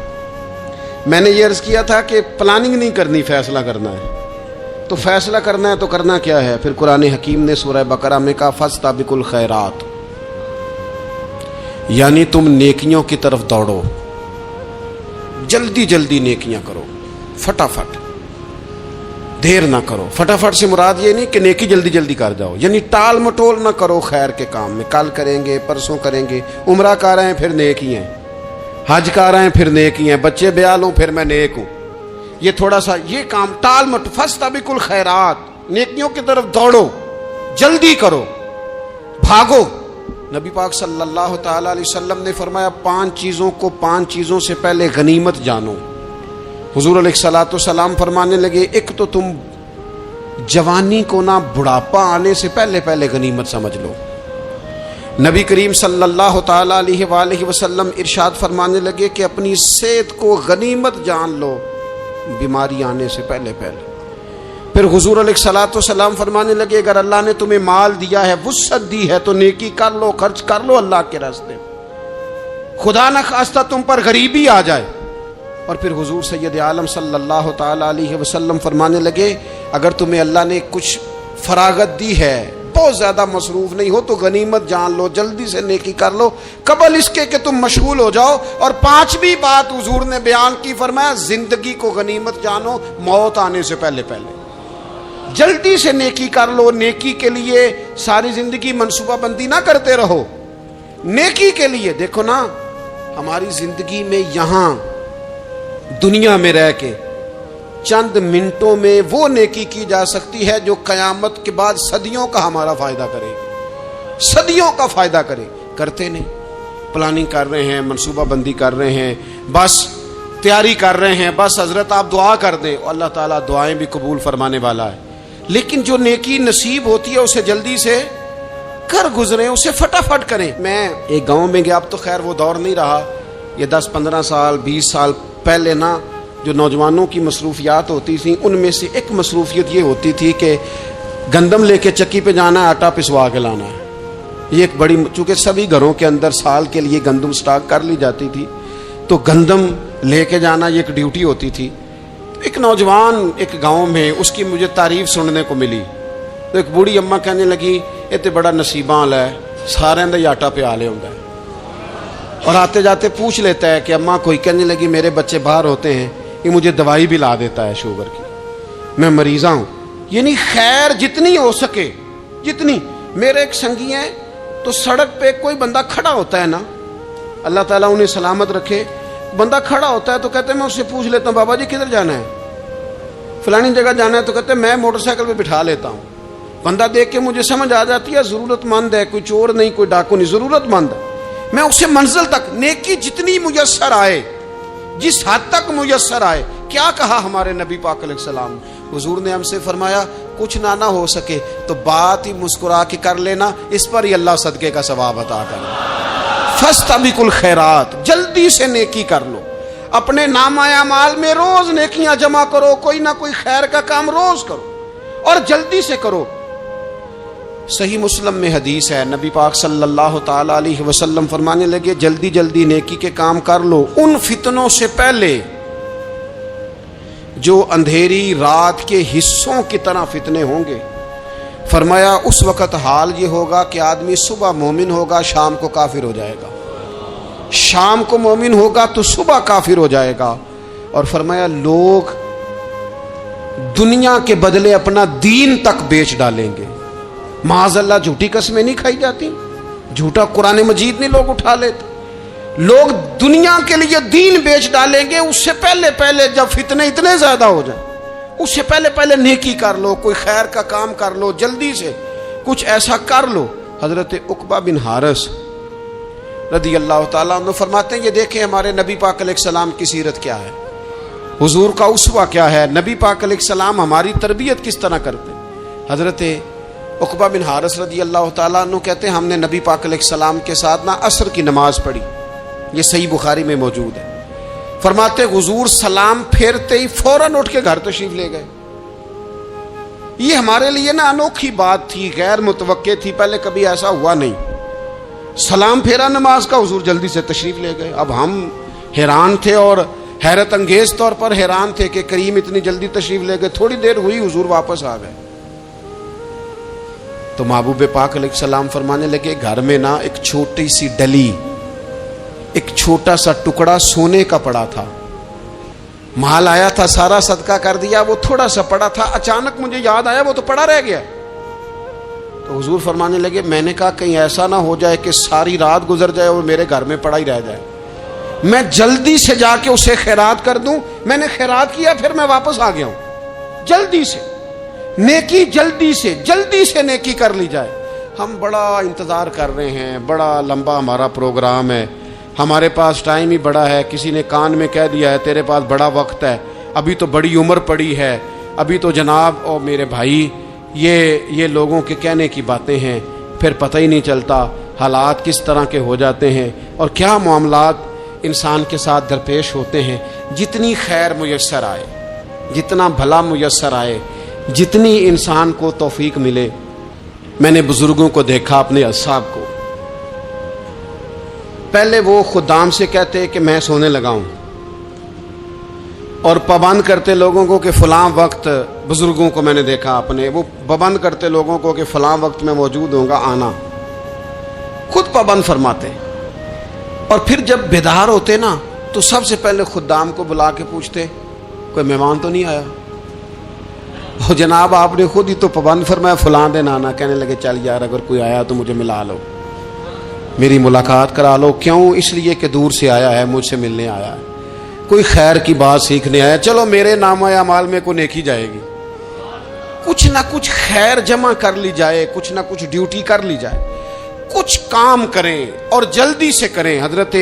میں نے یہ عرض کیا تھا کہ پلاننگ نہیں کرنی, فیصلہ کرنا ہے. تو فیصلہ کرنا ہے تو کرنا کیا ہے؟ پھر قرآن حکیم نے سورہ بقرہ میں کہا فاستبقوا الخیرات, یعنی تم نیکیوں کی طرف دوڑو, جلدی جلدی نیکیاں کرو, فٹافٹ, دیر نہ کرو. فٹافٹ سے مراد یہ نہیں کہ نیکی جلدی جلدی کر جاؤ, یعنی ٹال مٹول نہ کرو خیر کے کام میں. کل کریں گے, پرسوں کریں گے, عمرہ کر رہے ہیں پھر نیکی ہیں, حج کر رہے ہیں پھر نیکی ہیں, بچے بیال ہوں پھر میں نیک ہوں. یہ تھوڑا سا یہ کام ٹال مٹ. فاستبقوا الخیرات, نیکیوں کی طرف دوڑو, جلدی کرو, بھاگو. نبی پاک صلی اللہ تعالی علیہ وسلم نے فرمایا 5 چیزوں کو 5 چیزوں سے پہلے غنیمت جانو. حضور علیہ الصلوۃ والسلام فرمانے لگے ایک تو تم جوانی کو نہ بڑھاپا آنے سے پہلے پہلے غنیمت سمجھ لو. نبی کریم صلی اللہ تعالی علیہ وآلہ وسلم ارشاد فرمانے لگے کہ اپنی صحت کو غنیمت جان لو, بیماری آنے سے پہلے پہلے. پھر حضور علیہ الصلوۃ والسلام فرمانے لگے اگر اللہ نے تمہیں مال دیا ہے, وسعت دی ہے, تو نیکی کر لو, خرچ کر لو اللہ کے راستے. خدا نہ خواستہ تم پر غریبی آ جائے. اور پھر حضور سید عالم صلی اللہ تعالی علیہ وسلم فرمانے لگے اگر تمہیں اللہ نے کچھ فراغت دی ہے, بہت زیادہ مصروف نہیں ہو, تو غنیمت جان لو, جلدی سے نیکی کر لو قبل اس کے کہ تم مشغول ہو جاؤ. اور 5ویں بات حضور نے بیان کی, فرمایا زندگی کو غنیمت جانو, موت آنے سے پہلے پہلے جلدی سے نیکی کر لو. نیکی کے لیے ساری زندگی منصوبہ بندی نہ کرتے رہو, نیکی کے لیے دیکھو نا, ہماری زندگی میں یہاں دنیا میں رہ کے چند منٹوں میں وہ نیکی کی جا سکتی ہے جو قیامت کے بعد صدیوں کا ہمارا فائدہ کرے, صدیوں کا فائدہ کرے. کرتے نہیں, پلاننگ کر رہے ہیں, منصوبہ بندی کر رہے ہیں, بس تیاری کر رہے ہیں, بس حضرت آپ دعا کر دیں, اللہ تعالیٰ دعائیں بھی قبول فرمانے والا ہے. لیکن جو نیکی نصیب ہوتی ہے اسے جلدی سے کر گزریں, اسے فٹافٹ کریں. میں ایک گاؤں میں گیا, اب تو خیر وہ دور نہیں رہا, یہ 10-15 سال 20 سال پہلے نا جو نوجوانوں کی مصروفیات ہوتی تھیں ان میں سے ایک مصروفیت یہ ہوتی تھی کہ گندم لے کے چکی پہ جانا ہے, آٹا پسوا کے لانا ہے. یہ ایک بڑی, چونکہ سبھی گھروں کے اندر سال کے لیے گندم سٹاک کر لی جاتی تھی, تو گندم لے کے جانا یہ ایک ڈیوٹی ہوتی تھی. ایک نوجوان ایک گاؤں میں, اس کی مجھے تعریف سننے کو ملی. تو ایک بوڑھی اماں کہنے لگی یہ تو بڑا نصیباں والا ہے, سارے اندر آٹا پیا لے ہوں. اور آتے جاتے پوچھ لیتا ہے کہ اماں کوئی کہنے لگی میرے بچے باہر ہوتے ہیں، یہ مجھے دوائی بھی لا دیتا ہے شوگر کی، میں مریضہ ہوں. یعنی خیر جتنی ہو سکے جتنی. میرے ایک سنگی ہیں تو سڑک پہ کوئی بندہ کھڑا ہوتا ہے نا، اللہ تعالیٰ انہیں سلامت رکھے، بندہ کھڑا ہوتا ہے تو کہتے ہیں میں اس سے پوچھ لیتا ہوں بابا جی کدھر جانا ہے، فلانی جگہ جانا ہے، تو کہتے ہیں میں موٹر سائیکل پہ بٹھا لیتا ہوں. بندہ دیکھ کے مجھے سمجھ آ جاتی ہے ضرورت مند ہے، کوئی چور نہیں کوئی ڈاکو نہیں، ضرورت مند ہے. میں اسے منزل تک نیکی جتنی میسر آئے، جس حد تک میسر آئے. کیا کہا ہمارے نبی پاک علیہ السلام؟ حضور نے ہم سے فرمایا کچھ نہ ہو سکے تو بات ہی مسکرا کے کر لینا، اس پر ہی اللہ صدقے کا ثواب عطا کرے. فاستبقوا الخیرات، جلدی سے نیکی کر لو. اپنے نامہ اعمال میں روز نیکیاں جمع کرو، کوئی نہ کوئی خیر کا کام روز کرو اور جلدی سے کرو. صحیح مسلم میں حدیث ہے، نبی پاک صلی اللہ تعالی علیہ وسلم فرمانے لگے جلدی جلدی نیکی کے کام کر لو ان فتنوں سے پہلے جو اندھیری رات کے حصوں کی طرح فتنے ہوں گے. فرمایا اس وقت حال یہ ہوگا کہ آدمی صبح مومن ہوگا شام کو کافر ہو جائے گا، شام کو مومن ہوگا تو صبح کافر ہو جائے گا. اور فرمایا لوگ دنیا کے بدلے اپنا دین تک بیچ ڈالیں گے. معاذ اللہ جھوٹی قسمیں نہیں کھائی جاتی، جھوٹا قرآن مجید نہیں لوگ اٹھا لیتے. لوگ دنیا کے لیے دین بیچ ڈالیں گے. اس سے پہلے جب فتنے اتنے زیادہ ہو جائیں اس سے پہلے نیکی کر لو، کوئی خیر کا کام کر لو، جلدی سے کچھ ایسا کر لو. حضرت عقبہ بن حارث رضی اللہ تعالیٰ عنہ فرماتے ہیں یہ دیکھیں ہمارے نبی پاک علیہ السلام کی سیرت کیا ہے، حضور کا اسوہ کیا ہے، نبی پاک علیہ السلام ہماری تربیت کس طرح کرتے. حضرت عقبہ بن حارث رضی اللہ تعالیٰ عنہ کہتے ہیں ہم نے نبی پاک علیہ السلام کے ساتھ نہ عصر کی نماز پڑھی، یہ صحیح بخاری میں موجود ہے. فرماتے حضور سلام پھیرتے ہی فوراً اٹھ کے گھر تشریف لے گئے. یہ ہمارے لیے نا انوکھی بات تھی، غیر متوقع تھی، پہلے کبھی ایسا ہوا نہیں. سلام پھیرا نماز کا، حضور جلدی سے تشریف لے گئے. اب ہم حیران تھے اور حیرت انگیز طور پر حیران تھے کہ کریم اتنی جلدی تشریف لے گئے. تھوڑی دیر ہوئی حضور واپس آ گئے تو محبوب پاک علیہ السلام فرمانے لگے گھر میں نا ایک چھوٹی سی ڈلی، ایک چھوٹا سا ٹکڑا سونے کا پڑا تھا، مال آیا تھا سارا صدقہ کر دیا، وہ تھوڑا سا پڑا تھا، اچانک مجھے یاد آیا وہ تو پڑا رہ گیا. تو حضور فرمانے لگے میں نے کہا کہیں ایسا نہ ہو جائے کہ ساری رات گزر جائے اور میرے گھر میں پڑا ہی رہ جائے، میں جلدی سے جا کے اسے خیرات کر دوں. میں نے خیرات کیا پھر میں واپس آ گیا ہوں. جلدی سے نیکی، جلدی سے نیکی کر لی جائے. ہم بڑا انتظار کر رہے ہیں، بڑا لمبا ہمارا پروگرام ہے، ہمارے پاس ٹائم ہی بڑا ہے. کسی نے کان میں کہہ دیا ہے تیرے پاس بڑا وقت ہے، ابھی تو بڑی عمر پڑی ہے، ابھی تو جناب او میرے بھائی یہ لوگوں کے کہنے کی باتیں ہیں. پھر پتہ ہی نہیں چلتا حالات کس طرح کے ہو جاتے ہیں اور کیا معاملات انسان کے ساتھ درپیش ہوتے ہیں. جتنی خیر میسر آئے، جتنا بھلا میسر آئے، جتنی انسان کو توفیق ملے. میں نے بزرگوں کو دیکھا اپنے اصحاب کو، پہلے وہ خدام سے کہتے کہ میں سونے لگا ہوں اور پابند کرتے لوگوں کو کہ فلاں وقت، بزرگوں کو میں نے دیکھا اپنے، وہ پابند کرتے لوگوں کو کہ فلاں وقت میں موجود ہوں گا آنا، خود پابند فرماتے. اور پھر جب بیدار ہوتے نا تو سب سے پہلے خدام کو بلا کے پوچھتے کوئی مہمان تو نہیں آیا؟ وہ جناب آپ نے خود ہی تو پابند فرمایا فلاں دن آنا. کہنے لگے چل یار اگر کوئی آیا تو مجھے ملا لو، میری ملاقات کرا لو. کیوں؟ اس لیے کہ دور سے آیا ہے، مجھ سے ملنے آیا ہے، کوئی خیر کی بات سیکھنے آیا. چلو میرے نامہ اعمال میں کوئی نیکی جائے گی، کچھ نہ کچھ خیر جمع کر لی جائے، کچھ نہ کچھ ڈیوٹی کر لی جائے، کچھ کام کریں اور جلدی سے کریں. حضرت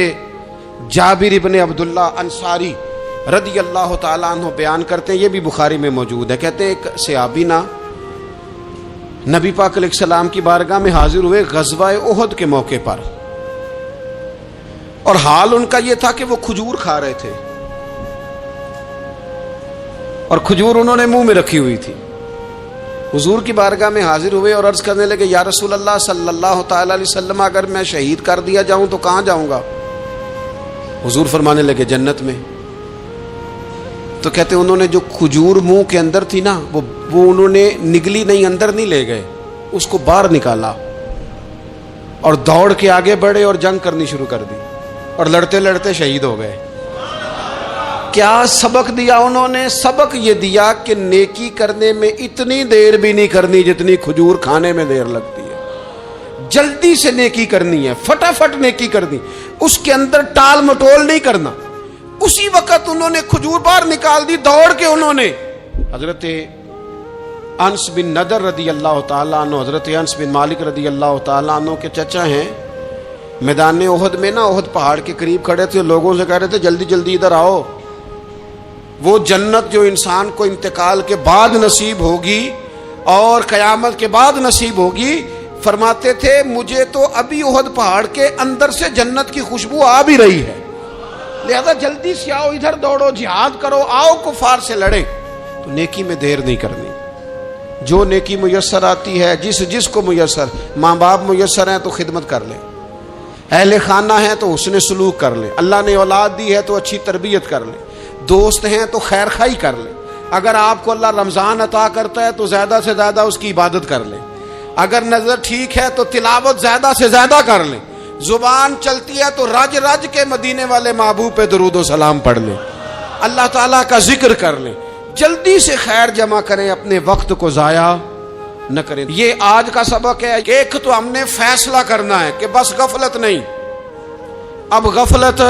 جابر ابن عبداللہ انصاری رضی اللہ تعالیٰ عنہ بیان کرتے ہیں، یہ بھی بخاری میں موجود ہے. کہتے ہیں ایک صحابی نا نبی پاک علیہ السلام کی بارگاہ میں حاضر ہوئے غزوہ احد کے موقع پر، اور حال ان کا یہ تھا کہ وہ کھجور کھا رہے تھے اور کھجور انہوں نے منہ میں رکھی ہوئی تھی. حضور کی بارگاہ میں حاضر ہوئے اور عرض کرنے لگے یا رسول اللہ صلی اللہ تعالی علیہ وسلم اگر میں شہید کر دیا جاؤں تو کہاں جاؤں گا؟ حضور فرمانے لگے جنت میں. تو کہتے ہیں انہوں نے جو کھجور منہ کے اندر تھی نا وہ انہوں نے نگلی نہیں، اندر نہیں لے گئے، اس کو باہر نکالا اور دوڑ کے آگے بڑھے اور جنگ کرنی شروع کر دی. اور لڑتے لڑتے شہید ہو گئے. کیا سبق دیا انہوں نے؟ سبق یہ دیا کہ نیکی کرنے میں اتنی دیر بھی نہیں کرنی جتنی کھجور کھانے میں دیر لگتی ہے. جلدی سے نیکی کرنی ہے، فٹافٹ نیکی کرنی، اس کے اندر ٹال مٹول نہیں کرنا. اسی وقت انہوں نے کھجور باہر نکال دی دوڑ کے. انہوں نے حضرت انس بن نضر رضی اللہ تعالیٰ عنہ، حضرت انس بن مالک رضی اللہ تعالیٰ عنہ کے چچا ہیں، میدان احد میں نا، احد پہاڑ کے قریب کھڑے تھے، لوگوں سے کہہ رہے تھے جلدی جلدی ادھر آؤ. وہ جنت جو انسان کو انتقال کے بعد نصیب ہوگی اور قیامت کے بعد نصیب ہوگی، فرماتے تھے مجھے تو ابھی احد پہاڑ کے اندر سے جنت کی خوشبو آ بھی رہی ہے، لہذا جلدی سے آؤ، ادھر دوڑو، جہاد کرو، آؤ کفار سے لڑے. تو نیکی میں دیر نہیں کرنی. جو نیکی میسر آتی ہے، جس کو میسر، ماں باپ میسر ہیں تو خدمت کر لیں، اہل خانہ ہیں تو حسن سلوک کر لیں، اللہ نے اولاد دی ہے تو اچھی تربیت کر لیں، دوست ہیں تو خیر خائی کر لیں. اگر آپ کو اللہ رمضان عطا کرتا ہے تو زیادہ سے زیادہ اس کی عبادت کر لیں. اگر نظر ٹھیک ہے تو تلاوت زیادہ سے زیادہ کر لیں. زبان چلتی ہے تو رج رج کے مدینے والے محبوب پہ درود و سلام پڑھ لیں، اللہ تعالیٰ کا ذکر کر لیں. جلدی سے خیر جمع کریں، اپنے وقت کو ضائع نہ کریں. یہ آج کا سبق ہے. ایک تو ہم نے فیصلہ کرنا ہے کہ بس غفلت نہیں، اب غفلت،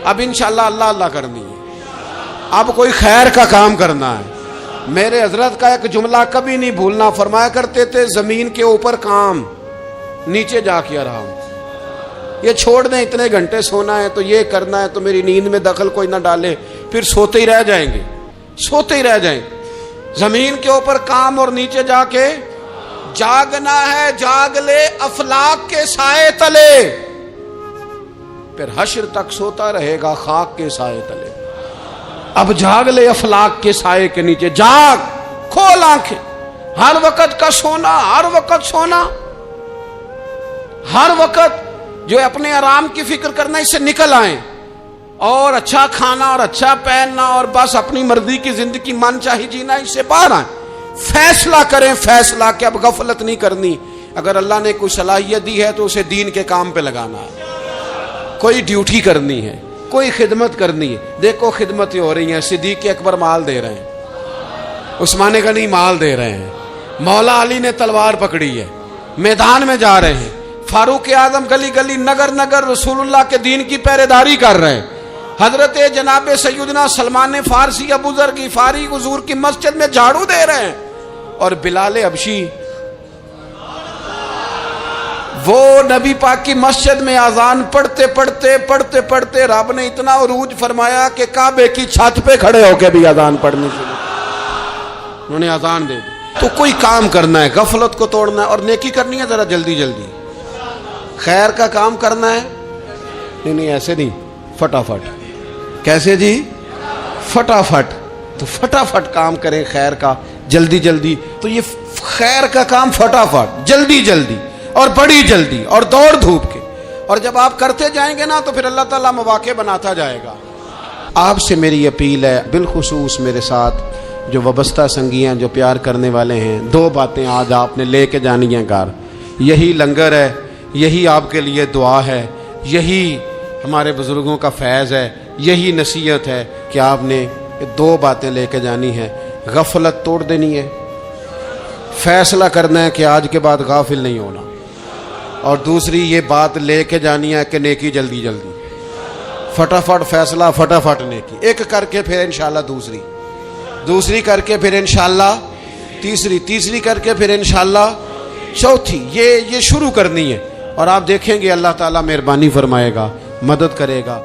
اب انشاءاللہ اللہ اللہ کرنی ہے، اب کوئی خیر کا کام کرنا ہے. میرے حضرت کا ایک جملہ کبھی نہیں بھولنا، فرمایا کرتے تھے زمین کے اوپر کام، نیچے جا کے آرام. یہ چھوڑ دیں اتنے گھنٹے سونا ہے تو یہ کرنا ہے تو میری نیند میں دخل کوئی نہ ڈالے، پھر سوتے ہی رہ جائیں گے، سوتے ہی رہ جائیں. زمین کے اوپر کام اور نیچے جا کے جاگنا ہے، جاگ لے افلاک کے سائے تلے، پھر حشر تک سوتا رہے گا خاک کے سائے تلے. اب جاگ لے افلاک کے سائے کے نیچے، جاگ، کھول آنکھیں. ہر وقت کا سونا، ہر وقت سونا، ہر وقت جو اپنے آرام کی فکر کرنا، اس سے نکل آئیں اور اچھا کھانا اور اچھا پہننا اور بس اپنی مرضی کی زندگی من چاہی جینا، اس سے باہر آئیں. فیصلہ کریں، فیصلہ کہ اب غفلت نہیں کرنی. اگر اللہ نے کوئی صلاحیت دی ہے تو اسے دین کے کام پہ لگانا ہے، کوئی ڈیوٹی کرنی ہے، کوئی خدمت کرنی ہے. دیکھو خدمتیں ہو رہی ہیں، صدیق اکبر مال دے رہے ہیں، عثمان غنی مال دے رہے ہیں، مولا علی نے تلوار پکڑی ہے، میدان میں جا رہے ہیں، فاروق اعظم گلی گلی نگر نگر رسول اللہ کے دین کی پہرے داری کر رہے ہیں، حضرت جناب سیدنا سلمان فارسی ابو ذر غفاری حضور کی مسجد میں جھاڑو دے رہے ہیں، اور بلال حبشی وہ نبی پاک کی مسجد میں اذان پڑھتے پڑھتے پڑھتے پڑھتے رب نے اتنا عروج فرمایا کہ کعبے کی چھت پہ کھڑے ہو کے بھی اذان پڑھنی شروع، انہوں نے اذان دے دی. تو کوئی کام کرنا ہے، غفلت کو توڑنا ہے اور نیکی کرنی ہے ذرا جلدی جلدی. خیر کا کام کرنا ہے، نہیں ایسے نہیں، فٹافٹ. کیسے جی؟ فٹافٹ. تو فٹافٹ کام کریں خیر کا، جلدی جلدی. تو یہ خیر کا کام فٹافٹ، جلدی جلدی اور بڑی جلدی اور دوڑ دھوپ کے. اور جب آپ کرتے جائیں گے نا تو پھر اللہ تعالیٰ مواقع بناتا جائے گا. آپ سے میری اپیل ہے، بالخصوص میرے ساتھ جو وابستہ سنگیاں، جو پیار کرنے والے ہیں، 2 باتیں آج آپ نے لے کے جانی ہیں گھر. یہی لنگر ہے، یہی آپ کے لیے دعا ہے، یہی ہمارے بزرگوں کا فیض ہے، یہی نصیحت ہے کہ آپ نے 2 باتیں لے کے جانی ہے. غفلت توڑ دینی ہے، فیصلہ کرنا ہے کہ آج کے بعد غافل نہیں ہونا، اور دوسری یہ بات لے کے جانی ہے کہ نیکی جلدی جلدی، فٹافٹ فیصلہ، فٹافٹ نیکی. ایک کر کے پھر انشاءاللہ دوسری کر کے پھر انشاءاللہ تیسری کر کے پھر انشاءاللہ چوتھی. یہ شروع کرنی ہے، اور آپ دیکھیں گے اللہ تعالیٰ مہربانی فرمائے گا، مدد کرے گا.